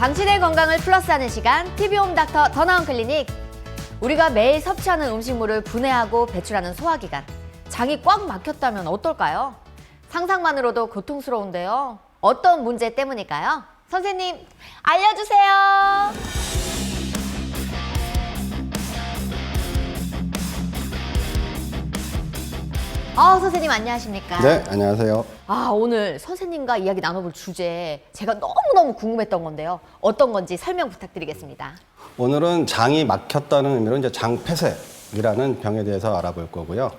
당신의 건강을 플러스하는 시간 TV홈닥터 더 나은 클리닉. 우리가 매일 섭취하는 음식물을 분해하고 배출하는 소화기관, 장이 꽉 막혔다면 어떨까요? 상상만으로도 고통스러운데요. 어떤 문제 때문일까요? 선생님, 알려주세요. 선생님 안녕하십니까? 네, 안녕하세요. 오늘 선생님과 이야기 나눠볼 주제, 제가 너무너무 궁금했던 건데요. 어떤 건지 설명 부탁드리겠습니다. 오늘은 장이 막혔다는 의미로 이제 장폐색이라는 병에 대해서 알아볼 거고요.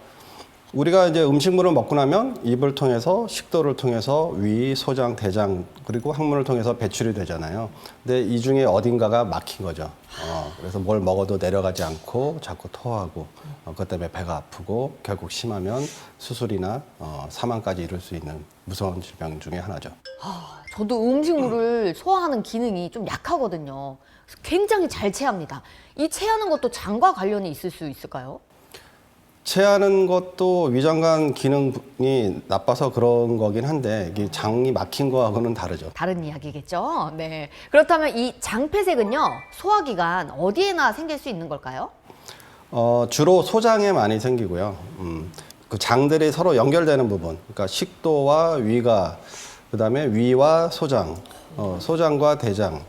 우리가 이제 음식물을 먹고 나면 입을 통해서 식도를 통해서 위, 소장, 대장 그리고 항문을 통해서 배출이 되잖아요. 근데 이 중에 어딘가가 막힌 거죠. 그래서 뭘 먹어도 내려가지 않고 자꾸 토하고 그것 때문에 배가 아프고 결국 심하면 수술이나 사망까지 이룰 수 있는 무서운 질병 중에 하나죠. 저도 음식물을 소화하는 기능이 좀 약하거든요. 그래서 굉장히 잘 체합니다. 이 체하는 것도 장과 관련이 있을 수 있을까요? 체하는 것도 위장관 기능이 나빠서 그런 거긴 한데 이게 장이 막힌 거하고는 다르죠. 다른 이야기겠죠? 네. 그렇다면 이 장폐색은요, 소화기관 어디에나 생길 수 있는 걸까요? 주로 소장에 많이 생기고요. 그 장들이 서로 연결되는 부분, 그러니까 식도와 위가, 그다음에 위와 소장, 소장과 대장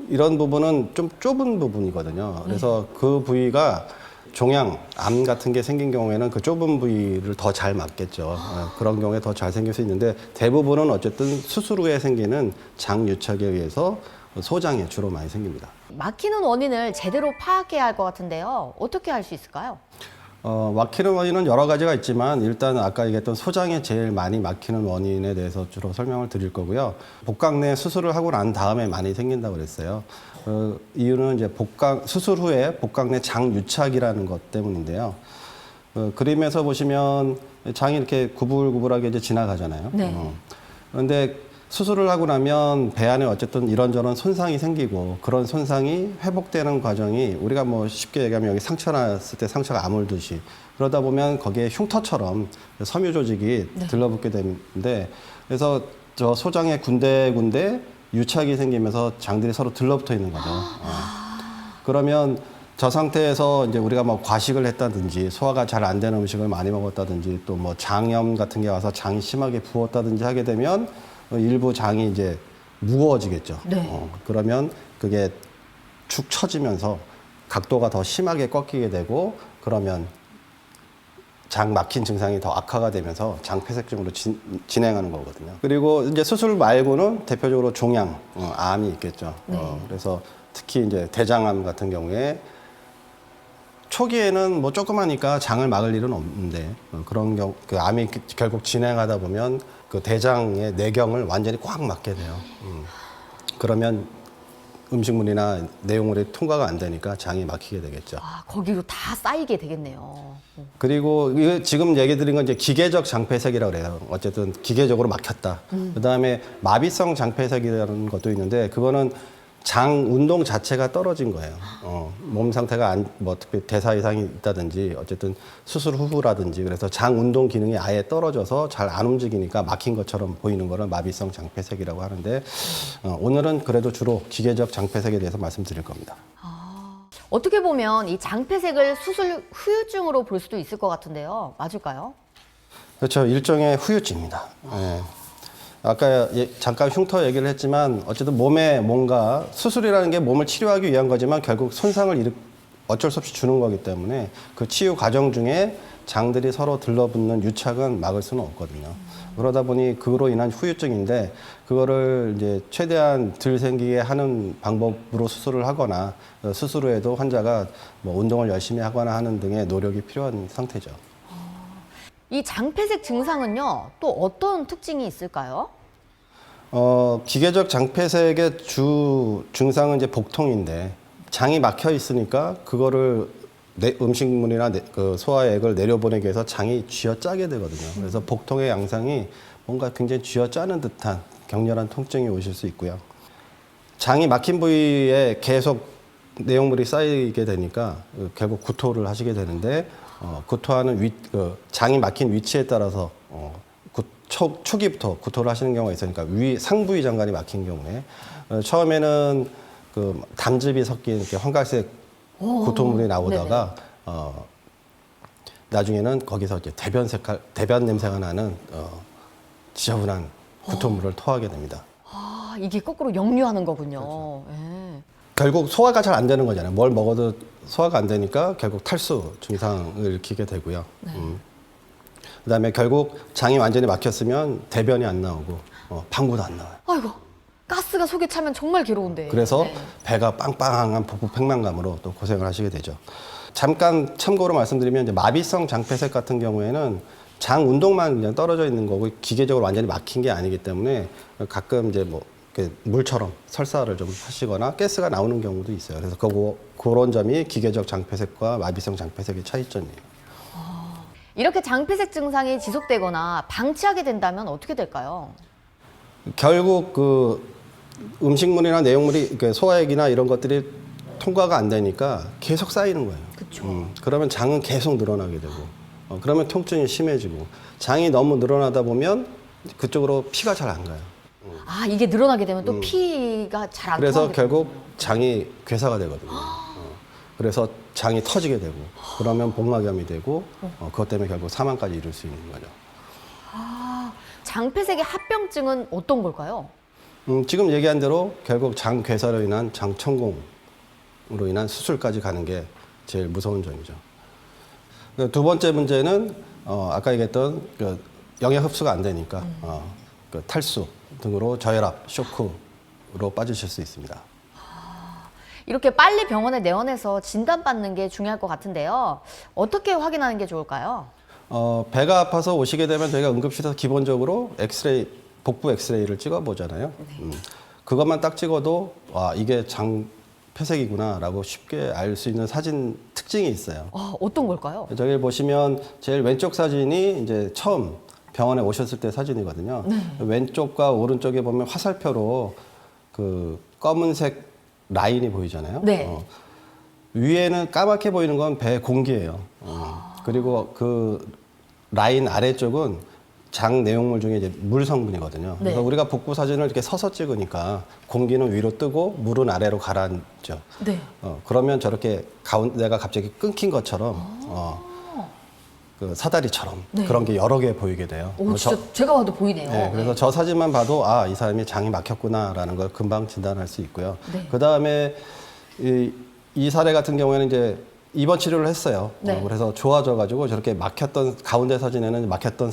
이런 부분은 좀 좁은 부분이거든요. 그래서 그 부위가 종양, 암 같은 게 생긴 경우에는 그 좁은 부위를 더 잘 막겠죠. 그런 경우에 더 잘 생길 수 있는데 대부분은 어쨌든 수술 후에 생기는 장 유착에 의해서 소장에 주로 많이 생깁니다. 막히는 원인을 제대로 파악해야 할 것 같은데요. 어떻게 할 수 있을까요? 막히는 원인은 여러 가지가 있지만 일단 아까 얘기했던 소장에 제일 많이 막히는 원인에 대해서 주로 설명을 드릴 거고요. 복강내 수술을 하고 난 다음에 많이 생긴다고 그랬어요. 이유는 이제 수술 후에 복강내 장 유착이라는 것 때문인데요. 그림에서 보시면 장이 이렇게 구불구불하게 이제 지나가잖아요. 네. 그런데 수술을 하고 나면 배 안에 어쨌든 이런저런 손상이 생기고 그런 손상이 회복되는 과정이 우리가 뭐 쉽게 얘기하면 여기 상처 났을 때 상처가 아물듯이 그러다 보면 거기에 흉터처럼 섬유 조직이 들러붙게 되는데 그래서 저 소장에 군데군데 유착이 생기면서 장들이 서로 들러붙어 있는 거죠. 그러면 저 상태에서 이제 우리가 뭐 과식을 했다든지 소화가 잘 안 되는 음식을 많이 먹었다든지 또 뭐 장염 같은 게 와서 장이 심하게 부었다든지 하게 되면 일부 장이 이제 무거워지겠죠. 네. 그러면 그게 축 처지면서 각도가 더 심하게 꺾이게 되고 그러면 장 막힌 증상이 더 악화가 되면서 장폐색증으로 진행하는 거거든요. 그리고 이제 수술 말고는 대표적으로 종양, 암이 있겠죠. 그래서 특히 이제 대장암 같은 경우에 초기에는 뭐 조그마니까 장을 막을 일은 없는데 그런 경우 그 암이 결국 진행하다 보면 그 대장의 내경을 완전히 꽉 막게 돼요. 그러면 음식물이나 내용물이 통과가 안 되니까 장이 막히게 되겠죠. 거기로 다 쌓이게 되겠네요. 그리고 지금 얘기 드린 건 이제 기계적 장폐색이라고 그래요. 어쨌든 기계적으로 막혔다. 그다음에 마비성 장폐색이라는 것도 있는데 그거는 장 운동 자체가 떨어진 거예요. 몸 상태가 뭐 특히 대사 이상이 있다든지 어쨌든 수술 후라든지 그래서 장 운동 기능이 아예 떨어져서 잘 안 움직이니까 막힌 것처럼 보이는 거를 마비성 장폐색이라고 하는데 오늘은 그래도 주로 기계적 장폐색에 대해서 말씀드릴 겁니다. 어떻게 보면 이 장폐색을 수술 후유증으로 볼 수도 있을 것 같은데요. 맞을까요? 그렇죠. 일종의 후유증입니다. 네. 아까 잠깐 흉터 얘기를 했지만 어쨌든 몸에 뭔가 수술이라는 게 몸을 치료하기 위한 거지만 결국 손상을 어쩔 수 없이 주는 거기 때문에 그 치유 과정 중에 장들이 서로 들러붙는 유착은 막을 수는 없거든요. 그러다 보니 그로 인한 후유증인데 그거를 이제 최대한 덜 생기게 하는 방법으로 수술을 하거나 수술 후에도 환자가 뭐 운동을 열심히 하거나 하는 등의 노력이 필요한 상태죠. 이 장폐색 증상은요, 또 어떤 특징이 있을까요? 기계적 장폐색의 주 증상은 이제 복통인데 장이 막혀 있으니까 그거를 음식물이나 그 소화액을 내려보내기 위해서 장이 쥐어짜게 되거든요. 그래서 복통의 양상이 뭔가 굉장히 쥐어짜는 듯한 격렬한 통증이 오실 수 있고요. 장이 막힌 부위에 계속 내용물이 쌓이게 되니까 결국 구토를 하시게 되는데 구토하는 장이 막힌 위치에 따라서 초기부터 구토를 하시는 경우가 있으니까 상부위 장관이 막힌 경우에 처음에는 그 당즙이 섞인 이렇게 황갈색 구토물이 나오다가 나중에는 거기서 이제 대변 냄새가 나는 지저분한 구토물을 토하게 됩니다. 아, 이게 거꾸로 역류하는 거군요. 예. 결국 소화가 잘 안 되는 거잖아요. 뭘 먹어도 소화가 안 되니까 결국 탈수 증상을 일으키게 되고요. 그다음에 결국 장이 완전히 막혔으면 대변이 안 나오고 방구도 안 나와요. 아이고, 가스가 속에 차면 정말 괴로운데. 그래서 네. 배가 빵빵한 복부 팽만감으로 또 고생을 하시게 되죠. 잠깐 참고로 말씀드리면 이제 마비성 장폐색 같은 경우에는 장 운동만 그냥 떨어져 있는 거고 기계적으로 완전히 막힌 게 아니기 때문에 가끔 이제 뭐 이렇게 물처럼 설사를 좀 하시거나 가스가 나오는 경우도 있어요. 그래서 그런 점이 기계적 장폐색과 마비성 장폐색의 차이점이에요. 이렇게 장폐색 증상이 지속되거나 방치하게 된다면 어떻게 될까요? 결국 그 음식물이나 내용물이 이렇게 소화액이나 이런 것들이 통과가 안 되니까 계속 쌓이는 거예요. 그쵸. 그러면 장은 계속 늘어나게 되고 그러면 통증이 심해지고 장이 너무 늘어나다 보면 그쪽으로 피가 잘 안 가요. 아, 이게 늘어나게 되면 또 피가 잘 안 그래서 통하게 결국 장이 괴사가 되거든요. 그래서 장이 터지게 되고 그러면 복막염이 되고 그것 때문에 결국 사망까지 이룰 수 있는 거죠. 아, 장폐색의 합병증은 어떤 걸까요? 지금 얘기한 대로 결국 장 괴사로 인한 장 천공으로 인한 수술까지 가는 게 제일 무서운 점이죠. 두 번째 문제는 아까 얘기했던 그 영양 흡수가 안 되니까 그 탈수 등으로 저혈압, 쇼크로 빠지실 수 있습니다. 이렇게 빨리 병원에 내원해서 진단받는 게 중요할 것 같은데요. 어떻게 확인하는 게 좋을까요? 배가 아파서 오시게 되면 저희가 응급실에서 기본적으로 엑스레이, 복부 엑스레이를 찍어보잖아요. 그것만 딱 찍어도 와, 이게 장 폐색이구나라고 쉽게 알 수 있는 사진 특징이 있어요. 어떤 걸까요? 저기 보시면 제일 왼쪽 사진이 이제 처음 병원에 오셨을 때 사진이거든요. 왼쪽과 오른쪽에 보면 화살표로 그 검은색 라인이 보이잖아요. 네. 위에는 까맣게 보이는 건 배 공기예요. 그리고 그 라인 아래쪽은 장 내용물 중에 이제 물 성분이거든요. 네. 그래서 우리가 복부 사진을 이렇게 서서 찍으니까 공기는 위로 뜨고 물은 아래로 가라앉죠. 네. 그러면 저렇게 가운데가 갑자기 끊긴 것처럼 그 사다리처럼 네. 그런 게 여러 개 보이게 돼요. 오, 진짜 제가 봐도 보이네요. 네, 그래서 저 사진만 봐도 아, 이 사람이 장이 막혔구나라는 걸 금방 진단할 수 있고요. 네. 그 다음에 이 사례 같은 경우에는 이제 입원 치료를 했어요. 네. 그래서 좋아져가지고 저렇게 막혔던 가운데 사진에는 막혔던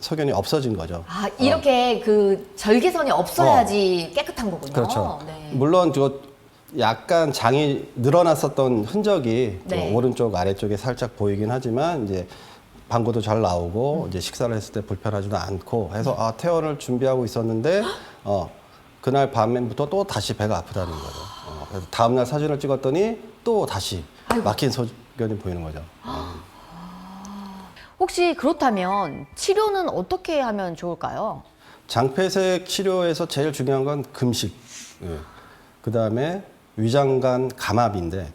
소견이 없어진 거죠. 아, 이렇게 그 절개선이 없어야지 깨끗한 거군요. 그렇죠. 네. 물론 저 약간 장이 늘어났었던 흔적이 네. 또 오른쪽 아래쪽에 살짝 보이긴 하지만 이제 방구도 잘 나오고 이제 식사를 했을 때 불편하지도 않고 해서 아, 퇴원을 준비하고 있었는데 그날 밤부터 또 다시 배가 아프다는 거죠. 그래서 다음 날 사진을 찍었더니 또 다시 막힌 소견이 보이는 거죠. 혹시 그렇다면 치료는 어떻게 하면 좋을까요? 장폐색 치료에서 제일 중요한 건 금식. 그 다음에 위장관 감압인데,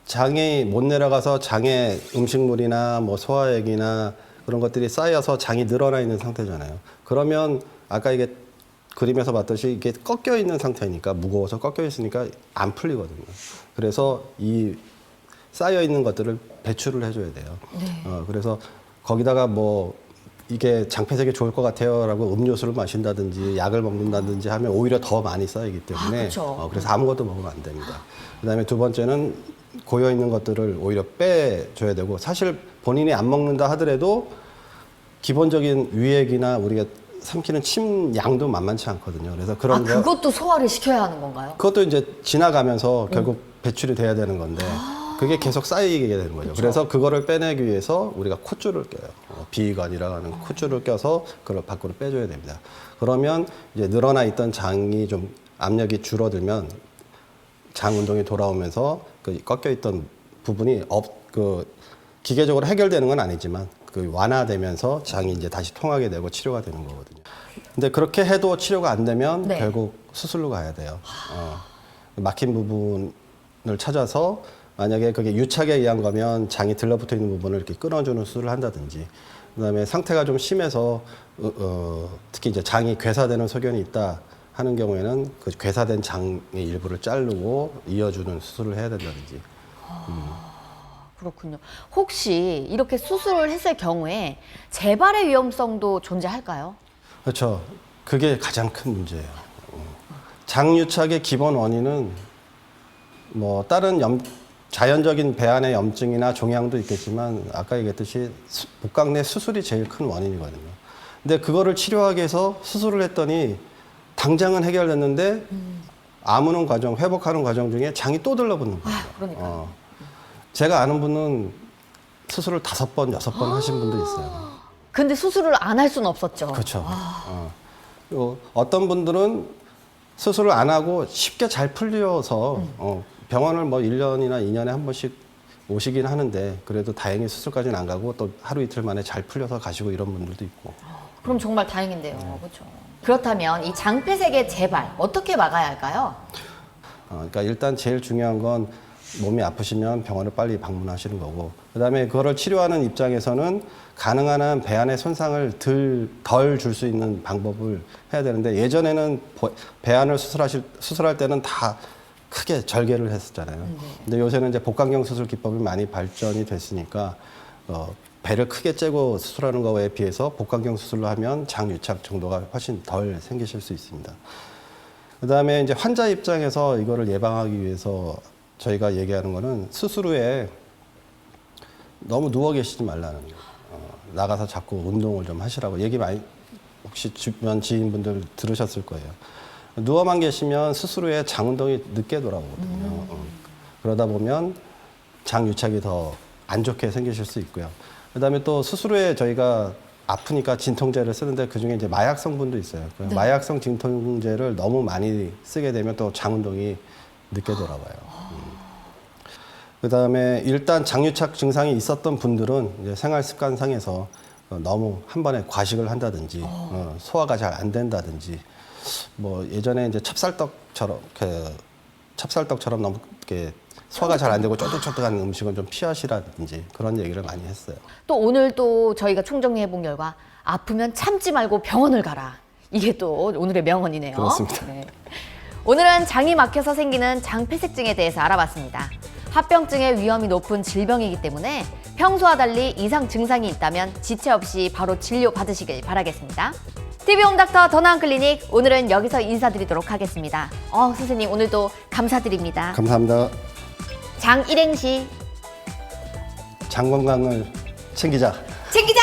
장이 못 내려가서 장에 음식물이나 뭐 소화액이나 그런 것들이 쌓여서 장이 늘어나 있는 상태잖아요. 그러면 아까 이게 그림에서 봤듯이 이게 꺾여 있는 상태니까 무거워서 꺾여 있으니까 안 풀리거든요. 그래서 이 쌓여 있는 것들을 배출을 해줘야 돼요. 네. 그래서 거기다가 뭐 이게 장폐색에 좋을 것 같아요라고 음료수를 마신다든지 약을 먹는다든지 하면 오히려 더 많이 쌓이기 때문에 그렇죠. 그래서 아무것도 먹으면 안 됩니다. 그다음에 두 번째는 고여 있는 것들을 오히려 빼줘야 되고 사실 본인이 안 먹는다 하더라도 기본적인 위액이나 우리가 삼키는 침 양도 만만치 않거든요. 그래서 그런 거 그것도 소화를 시켜야 하는 건가요? 그것도 이제 지나가면서 결국 배출이 돼야 되는 건데 그게 계속 쌓이게 되는 거죠. 그래서 그거를 빼내기 위해서 우리가 콧줄을 껴요. 비위관이라고 하는 콧줄을 껴서 그걸 밖으로 빼줘야 됩니다. 그러면 이제 늘어나 있던 장이 좀 압력이 줄어들면 장 운동이 돌아오면서 그 꺾여 있던 부분이 기계적으로 해결되는 건 아니지만 그 완화되면서 장이 이제 다시 통하게 되고 치료가 되는 거거든요. 근데 그렇게 해도 치료가 안 되면 네. 결국 수술로 가야 돼요. 막힌 부분을 찾아서 만약에 그게 유착에 의한 거면 장이 들러붙어 있는 부분을 이렇게 끊어주는 수술을 한다든지, 그다음에 상태가 좀 심해서 특히 이제 장이 괴사되는 소견이 있다 하는 경우에는 그 괴사된 장의 일부를 자르고 이어주는 수술을 해야 된다든지. 그렇군요. 혹시 이렇게 수술을 했을 경우에 재발의 위험성도 존재할까요? 그렇죠. 그게 가장 큰 문제예요. 장유착의 기본 원인은 뭐 다른 자연적인 배 안의 염증이나 종양도 있겠지만 아까 얘기했듯이 복강 내 수술이 제일 큰 원인이거든요. 근데 그거를 치료하기 위해서 수술을 했더니 당장은 해결됐는데 아무는 과정, 회복하는 과정 중에 장이 또 들러붙는 거예요. 그러니까요. 제가 아는 분은 수술을 5번, 6번 하신 분도 있어요. 근데 수술을 안 할 수는 없었죠. 그렇죠. 어떤 분들은 수술을 안 하고 쉽게 잘 풀려서 병원을 뭐 1년이나 2년에 한 번씩 오시긴 하는데 그래도 다행히 수술까지는 안 가고 또 하루 이틀 만에 잘 풀려서 가시고 이런 분들도 있고. 그럼 정말 다행인데요. 그렇죠. 그렇다면 이 장폐색의 재발 어떻게 막아야 할까요? 그러니까 일단 제일 중요한 건 몸이 아프시면 병원을 빨리 방문하시는 거고, 그다음에 그거를 치료하는 입장에서는 가능한 한 배 안의 손상을 덜 줄 수 있는 방법을 해야 되는데, 예전에는 배 안을 수술할 때는 다 크게 절개를 했었잖아요. 근데 요새는 이제 복강경 수술 기법이 많이 발전이 됐으니까 배를 크게 째고 수술하는 거에 비해서 복강경 수술로 하면 장유착 정도가 훨씬 덜 생기실 수 있습니다. 그다음에 이제 환자 입장에서 이거를 예방하기 위해서 저희가 얘기하는 거는 수술 후에 너무 누워 계시지 말라는 거예요. 나가서 자꾸 운동을 좀 하시라고 얘기 많이 혹시 주변 지인분들 들으셨을 거예요. 누워만 계시면 수술 후에 장 운동이 늦게 돌아오거든요. 그러다 보면 장 유착이 더 안 좋게 생기실 수 있고요. 그다음에 또 수술 후에 저희가 아프니까 진통제를 쓰는데 그중에 이제 마약 성분도 있어요. 그 마약성 진통제를 너무 많이 쓰게 되면 또 장 운동이 늦게 돌아와요. 그다음에 일단 장유착 증상이 있었던 분들은 이제 생활 습관상에서 너무 한 번에 과식을 한다든지 소화가 잘 안 된다든지, 뭐 예전에 이제 찹쌀떡처럼 너무 이렇게 소화가 잘 안 되고 쫀득쫀득한 음식은 좀 피하시라든지 그런 얘기를 많이 했어요. 또 오늘 또 저희가 총정리해 본 결과 아프면 참지 말고 병원을 가라. 이게 또 오늘의 명언이네요. 그렇습니다. 네. 오늘은 장이 막혀서 생기는 장폐색증에 대해서 알아봤습니다. 합병증의 위험이 높은 질병이기 때문에 평소와 달리 이상 증상이 있다면 지체 없이 바로 진료 받으시길 바라겠습니다. TV홈닥터 더나은 클리닉, 오늘은 여기서 인사드리도록 하겠습니다. 선생님 오늘도 감사드립니다. 감사합니다. 장 일행시 장 건강을 챙기자. 챙기자!